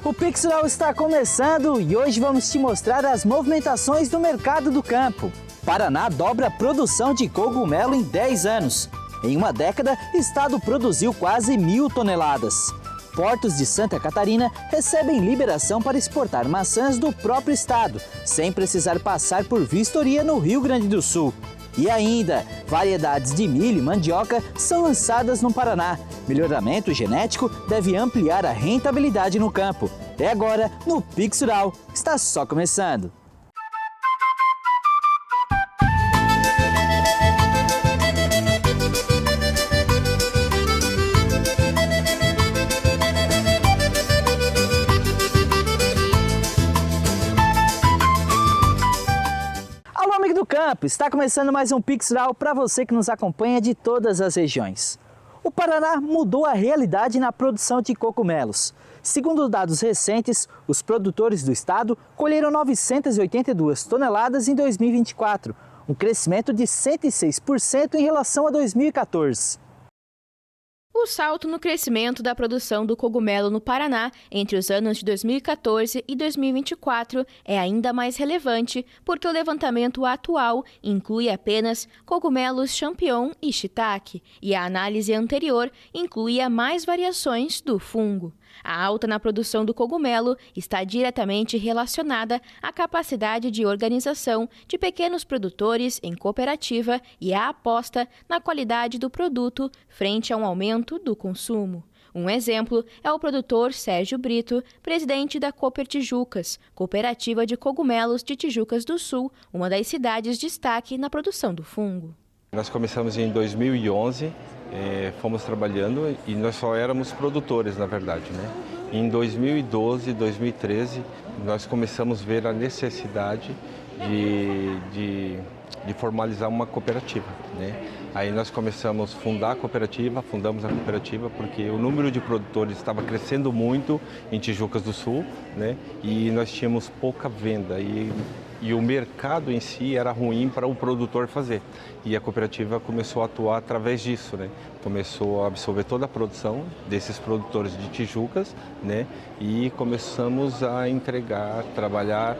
O Pixel está começando e hoje vamos te mostrar as movimentações do mercado do campo. Paraná dobra a produção de cogumelo em 10 anos. Em uma década, o estado produziu quase 1.000 toneladas. Portos de Santa Catarina recebem liberação para exportar maçãs do próprio estado, sem precisar passar por vistoria no Rio Grande do Sul. E ainda, variedades de milho e mandioca são lançadas no Paraná. Melhoramento genético deve ampliar a rentabilidade no campo. É agora no Pix Rural. Está só começando. Campo, está começando mais um Pix Rural para você que nos acompanha de todas as regiões. O Paraná mudou a realidade na produção de cogumelos. Segundo dados recentes, os produtores do estado colheram 982 toneladas em 2024, um crescimento de 106% em relação a 2014. O salto no crescimento da produção do cogumelo no Paraná entre os anos de 2014 e 2024 é ainda mais relevante porque o levantamento atual inclui apenas cogumelos champignon e shiitake e a análise anterior incluía mais variações do fungo. A alta na produção do cogumelo está diretamente relacionada à capacidade de organização de pequenos produtores em cooperativa e à aposta na qualidade do produto frente a um aumento do consumo. Um exemplo é o produtor Sérgio Brito, presidente da Cooper Tijucas, cooperativa de cogumelos de Tijucas do Sul, uma das cidades de destaque na produção do fungo. Nós começamos em 2011, fomos trabalhando e nós só éramos produtores, na verdade, né? Em 2012, 2013, nós começamos a ver a necessidade de formalizar uma cooperativa, né? Aí nós começamos a fundar a cooperativa, fundamos a cooperativa porque o número de produtores estava crescendo muito em Tijucas do Sul, né? E nós tínhamos pouca venda e o mercado em si era ruim para o produtor fazer. E a cooperativa começou a atuar através disso, né? Começou a absorver toda a produção desses produtores de Tijucas, né? E começamos a entregar, trabalhar,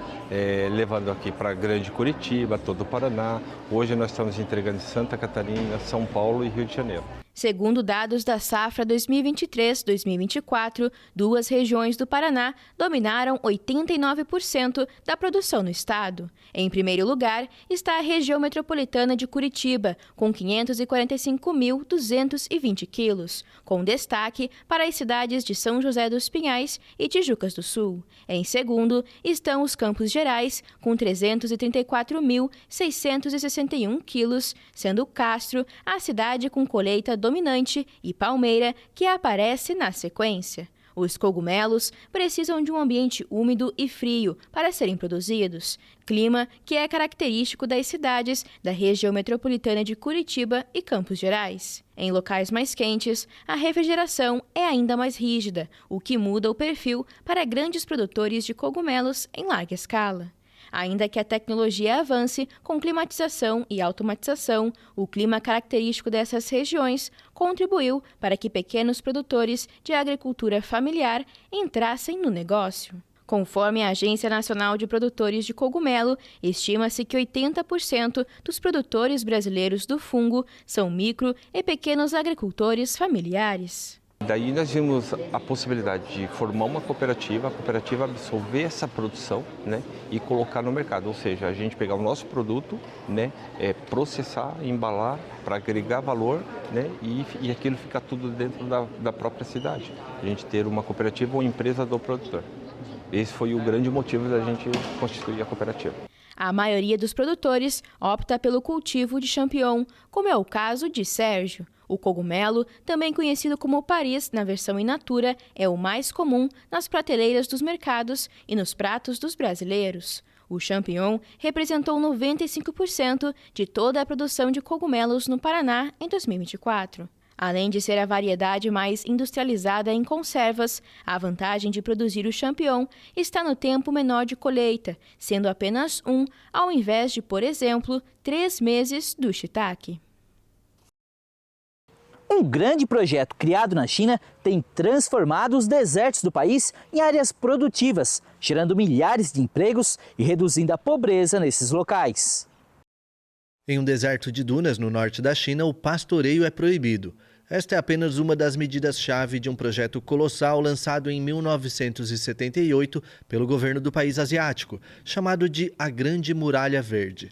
levando aqui para Grande Curitiba, todo o Paraná. Hoje nós estamos entregando em Santa Catarina, São Paulo e Rio de Janeiro. Segundo dados da safra 2023-2024, duas regiões do Paraná dominaram 89% da produção no estado. Em primeiro lugar está a região metropolitana de Curitiba, com 545.220 quilos, com destaque para as cidades de São José dos Pinhais e Tijucas do Sul. Em segundo estão os Campos Gerais, com 334.661 quilos, sendo Castro a cidade com colheita dominante e Palmeira, que aparece na sequência. Os cogumelos precisam de um ambiente úmido e frio para serem produzidos, clima que é característico das cidades da região metropolitana de Curitiba e Campos Gerais. Em locais mais quentes, a refrigeração é ainda mais rígida, o que muda o perfil para grandes produtores de cogumelos em larga escala. Ainda que a tecnologia avance com climatização e automatização, o clima característico dessas regiões contribuiu para que pequenos produtores de agricultura familiar entrassem no negócio. Conforme a Agência Nacional de Produtores de Cogumelo, estima-se que 80% dos produtores brasileiros do fungo são micro e pequenos agricultores familiares. Daí nós vimos a possibilidade de formar uma cooperativa, a cooperativa absorver essa produção, né, e colocar no mercado, ou seja, a gente pegar o nosso produto, né, processar, embalar para agregar valor, né, e aquilo ficar tudo dentro da própria cidade. A gente ter uma cooperativa ou empresa do produtor. Esse foi o grande motivo da gente constituir a cooperativa. A maioria dos produtores opta pelo cultivo de champignon, como é o caso de Sérgio. O cogumelo, também conhecido como Paris na versão in natura, é o mais comum nas prateleiras dos mercados e nos pratos dos brasileiros. O champignon representou 95% de toda a produção de cogumelos no Paraná em 2024. Além de ser a variedade mais industrializada em conservas, a vantagem de produzir o champignon está no tempo menor de colheita, sendo apenas ao invés de, por exemplo, 3 meses do shiitake. Um grande projeto criado na China tem transformado os desertos do país em áreas produtivas, gerando milhares de empregos e reduzindo a pobreza nesses locais. Em um deserto de dunas no norte da China, o pastoreio é proibido. Esta é apenas uma das medidas-chave de um projeto colossal lançado em 1978 pelo governo do país asiático, chamado de a Grande Muralha Verde.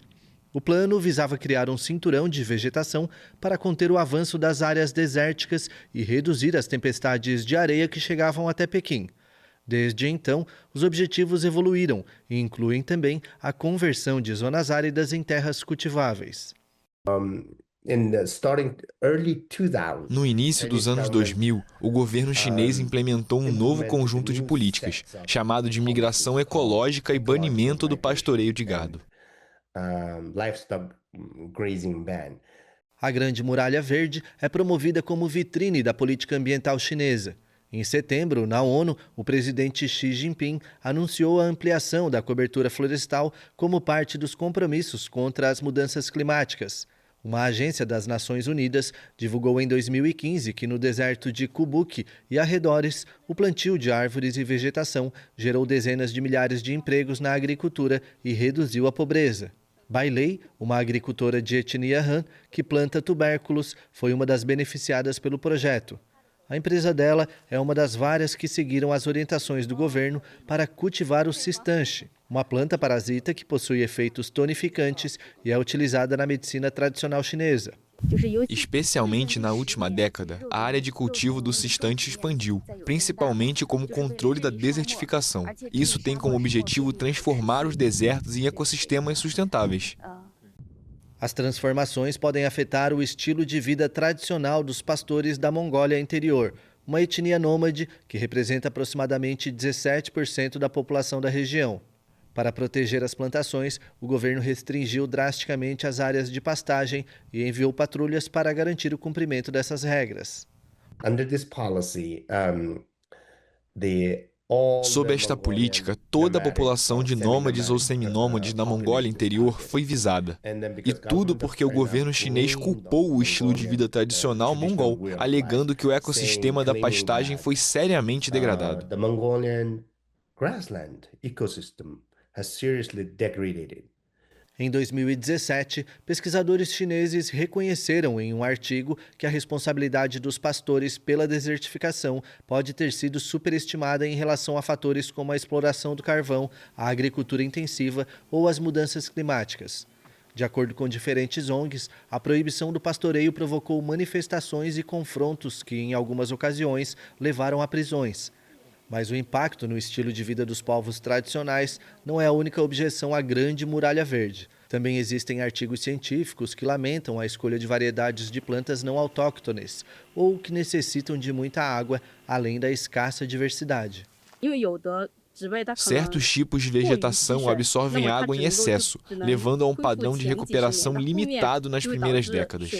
O plano visava criar um cinturão de vegetação para conter o avanço das áreas desérticas e reduzir as tempestades de areia que chegavam até Pequim. Desde então, os objetivos evoluíram e incluem também a conversão de zonas áridas em terras cultiváveis. No início dos anos 2000, o governo chinês implementou um novo conjunto de políticas, chamado de migração ecológica e banimento do pastoreio de gado. A Grande Muralha Verde é promovida como vitrine da política ambiental chinesa. Em setembro, na ONU, o presidente Xi Jinping anunciou a ampliação da cobertura florestal como parte dos compromissos contra as mudanças climáticas. Uma agência das Nações Unidas divulgou em 2015 que no deserto de Kubuk e arredores, o plantio de árvores e vegetação gerou dezenas de milhares de empregos na agricultura e reduziu a pobreza. Bai Lei, uma agricultora de etnia Han que planta tubérculos, foi uma das beneficiadas pelo projeto. A empresa dela é uma das várias que seguiram as orientações do governo para cultivar o cistanche, uma planta parasita que possui efeitos tonificantes e é utilizada na medicina tradicional chinesa. Especialmente na última década, a área de cultivo do cistanche expandiu, principalmente como controle da desertificação. Isso tem como objetivo transformar os desertos em ecossistemas sustentáveis. As transformações podem afetar o estilo de vida tradicional dos pastores da Mongólia Interior, uma etnia nômade que representa aproximadamente 17% da população da região. Para proteger as plantações, o governo restringiu drasticamente as áreas de pastagem e enviou patrulhas para garantir o cumprimento dessas regras. Sob esta política, toda a população de nômades ou seminômades da Mongólia Interior foi visada. E tudo porque o governo chinês culpou o estilo de vida tradicional mongol, alegando que o ecossistema da pastagem foi seriamente degradado. Em 2017, pesquisadores chineses reconheceram em um artigo que a responsabilidade dos pastores pela desertificação pode ter sido superestimada em relação a fatores como a exploração do carvão, a agricultura intensiva ou as mudanças climáticas. De acordo com diferentes ONGs, a proibição do pastoreio provocou manifestações e confrontos que, em algumas ocasiões, levaram a prisões. Mas o impacto no estilo de vida dos povos tradicionais não é a única objeção à Grande Muralha Verde. Também existem artigos científicos que lamentam a escolha de variedades de plantas não autóctones ou que necessitam de muita água, além da escassa diversidade. Certos tipos de vegetação absorvem água em excesso, levando a um padrão de recuperação limitado nas primeiras décadas.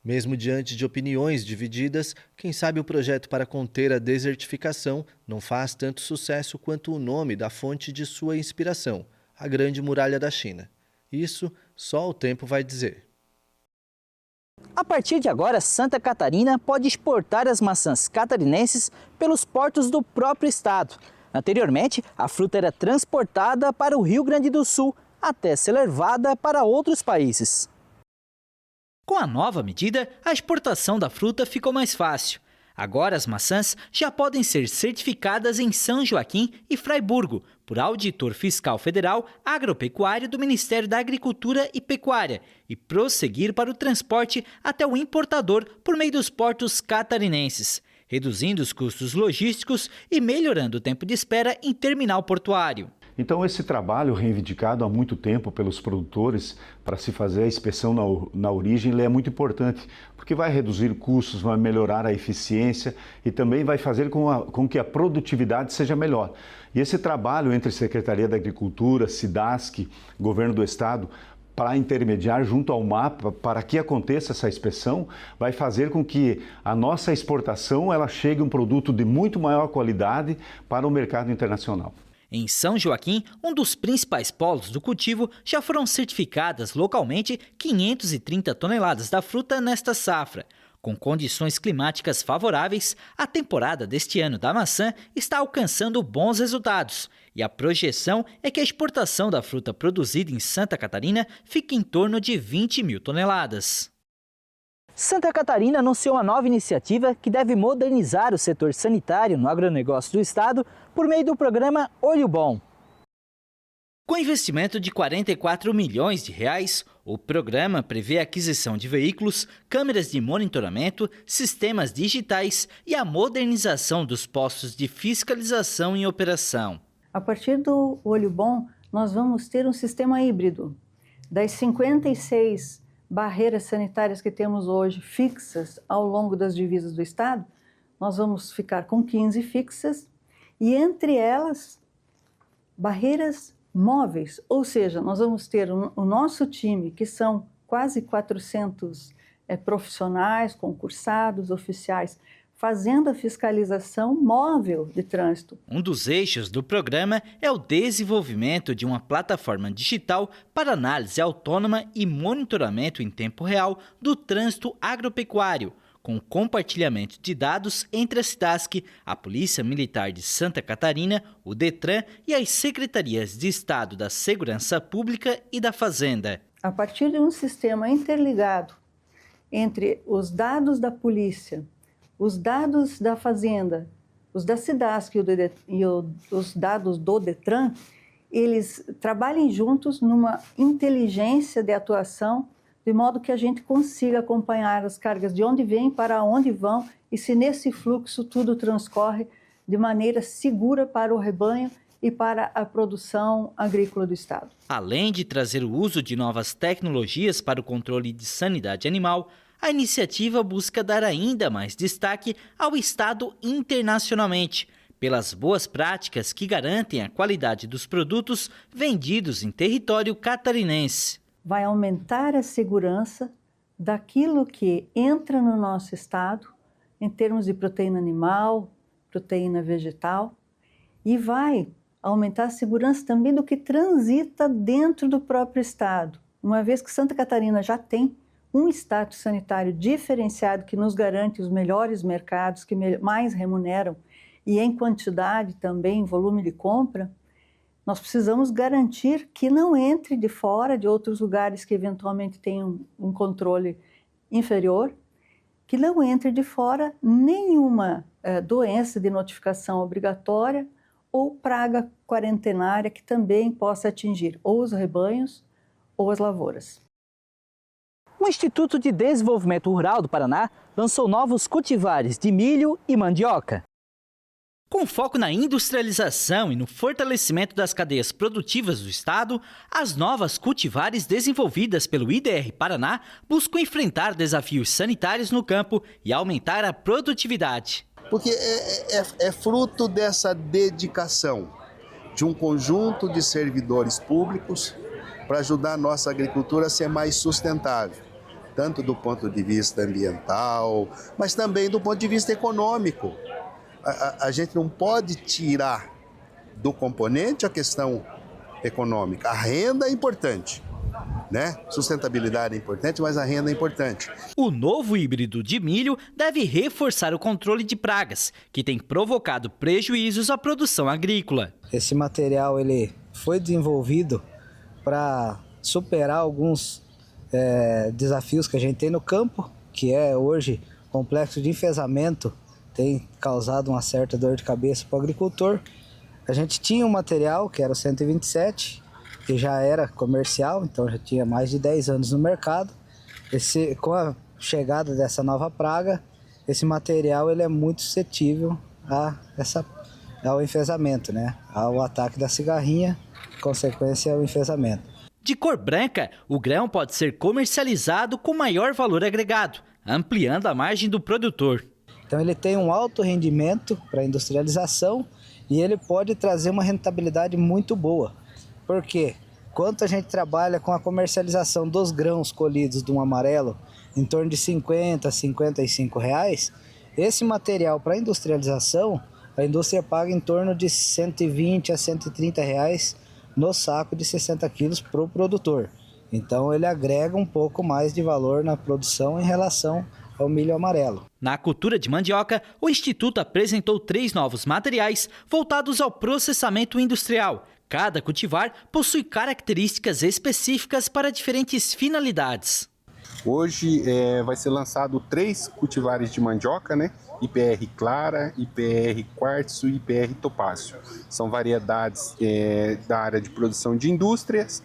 Mesmo diante de opiniões divididas, quem sabe o projeto para conter a desertificação não faz tanto sucesso quanto o nome da fonte de sua inspiração, a Grande Muralha da China. Isso só o tempo vai dizer. A partir de agora, Santa Catarina pode exportar as maçãs catarinenses pelos portos do próprio estado. Anteriormente, a fruta era transportada para o Rio Grande do Sul, até ser levada para outros países. Com a nova medida, a exportação da fruta ficou mais fácil. Agora as maçãs já podem ser certificadas em São Joaquim e Fraiburgo por auditor fiscal federal agropecuário do Ministério da Agricultura e Pecuária e prosseguir para o transporte até o importador por meio dos portos catarinenses, reduzindo os custos logísticos e melhorando o tempo de espera em terminal portuário. Então esse trabalho reivindicado há muito tempo pelos produtores para se fazer a inspeção na origem, ele é muito importante, porque vai reduzir custos, vai melhorar a eficiência e também vai fazer com que a produtividade seja melhor. E esse trabalho entre Secretaria da Agricultura, SIDASC, Governo do Estado, para intermediar junto ao MAPA, para que aconteça essa inspeção, vai fazer com que a nossa exportação ela chegue a um produto de muito maior qualidade para o mercado internacional. Em São Joaquim, um dos principais polos do cultivo, já foram certificadas localmente 530 toneladas da fruta nesta safra. Com condições climáticas favoráveis, a temporada deste ano da maçã está alcançando bons resultados e a projeção é que a exportação da fruta produzida em Santa Catarina fique em torno de 20 mil toneladas. Santa Catarina anunciou uma nova iniciativa que deve modernizar o setor sanitário no agronegócio do estado por meio do programa Olho Bom. Com investimento de R$ 44 milhões, o programa prevê a aquisição de veículos, câmeras de monitoramento, sistemas digitais e a modernização dos postos de fiscalização em operação. A partir do Olho Bom, nós vamos ter um sistema híbrido. Das 56 barreiras sanitárias que temos hoje fixas ao longo das divisas do estado, nós vamos ficar com 15 fixas e entre elas barreiras móveis, ou seja, nós vamos ter o nosso time, que são quase 400 profissionais, concursados, oficiais, fazendo a fiscalização móvel de trânsito. Um dos eixos do programa é o desenvolvimento de uma plataforma digital para análise autônoma e monitoramento em tempo real do trânsito agropecuário, com compartilhamento de dados entre a SIDASC, a Polícia Militar de Santa Catarina, o DETRAN e as Secretarias de Estado da Segurança Pública e da Fazenda. A partir de um sistema interligado entre os dados da polícia, os dados da Fazenda, os da SIDASC e os dados do DETRAN, eles trabalhem juntos numa inteligência de atuação, de modo que a gente consiga acompanhar as cargas de onde vêm, para onde vão, e se nesse fluxo tudo transcorre de maneira segura para o rebanho e para a produção agrícola do estado. Além de trazer o uso de novas tecnologias para o controle de sanidade animal, a iniciativa busca dar ainda mais destaque ao estado internacionalmente, pelas boas práticas que garantem a qualidade dos produtos vendidos em território catarinense. Vai aumentar a segurança daquilo que entra no nosso estado, em termos de proteína animal, proteína vegetal, e vai aumentar a segurança também do que transita dentro do próprio estado, uma vez que Santa Catarina já tem um status sanitário diferenciado que nos garante os melhores mercados, que mais remuneram, e em quantidade também, em volume de compra. Nós precisamos garantir que não entre de fora, de outros lugares que eventualmente tenham um controle inferior, que não entre de fora nenhuma doença de notificação obrigatória ou praga quarentenária que também possa atingir ou os rebanhos ou as lavouras. O Instituto de Desenvolvimento Rural do Paraná lançou novos cultivares de milho e mandioca. Com foco na industrialização e no fortalecimento das cadeias produtivas do estado, as novas cultivares desenvolvidas pelo IDR Paraná buscam enfrentar desafios sanitários no campo e aumentar a produtividade. Porque é fruto dessa dedicação de um conjunto de servidores públicos para ajudar a nossa agricultura a ser mais sustentável, tanto do ponto de vista ambiental, mas também do ponto de vista econômico. A gente não pode tirar do componente a questão econômica. A renda é importante, né? Sustentabilidade é importante, mas a renda é importante. O novo híbrido de milho deve reforçar o controle de pragas, que tem provocado prejuízos à produção agrícola. Esse material ele foi desenvolvido para superar alguns desafios que a gente tem no campo, que é hoje complexo de enfesamento, tem causado uma certa dor de cabeça para o agricultor. A gente tinha um material que era o 127, que já era comercial, então já tinha mais de 10 anos no mercado. Com a chegada dessa nova praga, esse material ele é muito suscetível ao enfesamento, né? Ao ataque da cigarrinha, consequência é o enfesamento. De cor branca, o grão pode ser comercializado com maior valor agregado, ampliando a margem do produtor. Então ele tem um alto rendimento para a industrialização e ele pode trazer uma rentabilidade muito boa. Porque quanto a gente trabalha com a comercialização dos grãos colhidos de um amarelo em torno de R$50 a R$55, esse material para industrialização, a indústria paga em torno de R$120 a R$130 no saco de 60 quilos para o produtor. Então ele agrega um pouco mais de valor na produção em relação é o milho amarelo. Na cultura de mandioca, o Instituto apresentou 3 novos materiais voltados ao processamento industrial. Cada cultivar possui características específicas para diferentes finalidades. Hoje vai ser lançado 3 cultivares de mandioca, né? IPR Clara, IPR Quartzo e IPR Topázio. São variedades da área de produção de indústrias.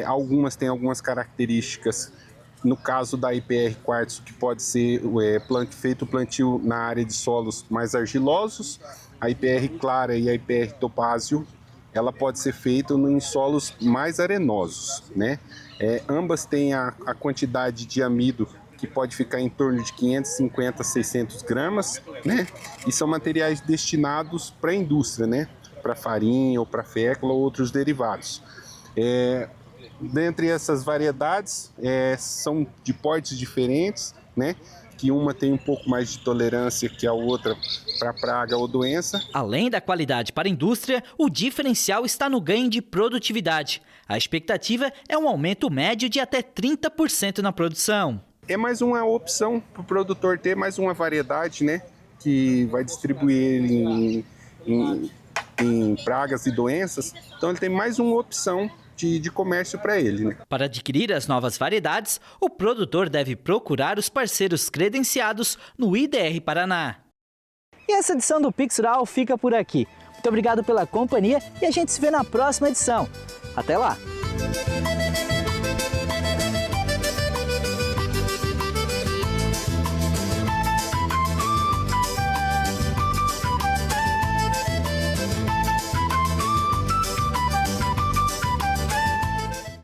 Algumas têm algumas características, no caso da IPR Quartzo, que pode ser feito plantio na área de solos mais argilosos. A IPR Clara e a IPR Topázio, ela pode ser feita em solos mais arenosos, né? Ambas têm a quantidade de amido que pode ficar em torno de 550 a 600 gramas, né? E são materiais destinados para a indústria, né? Para farinha ou para fécula ou outros derivados. Dentre essas variedades, são de portes diferentes, né? Que uma tem um pouco mais de tolerância que a outra para praga ou doença. Além da qualidade para a indústria, o diferencial está no ganho de produtividade. A expectativa é um aumento médio de até 30% na produção. É mais uma opção para o produtor ter mais uma variedade, né? Que vai distribuir ele em pragas e doenças. Então ele tem mais uma opção de comércio para ele, né? Para adquirir as novas variedades, o produtor deve procurar os parceiros credenciados no IDR Paraná. E essa edição do Pix Rural fica por aqui. Muito obrigado pela companhia e a gente se vê na próxima edição. Até lá!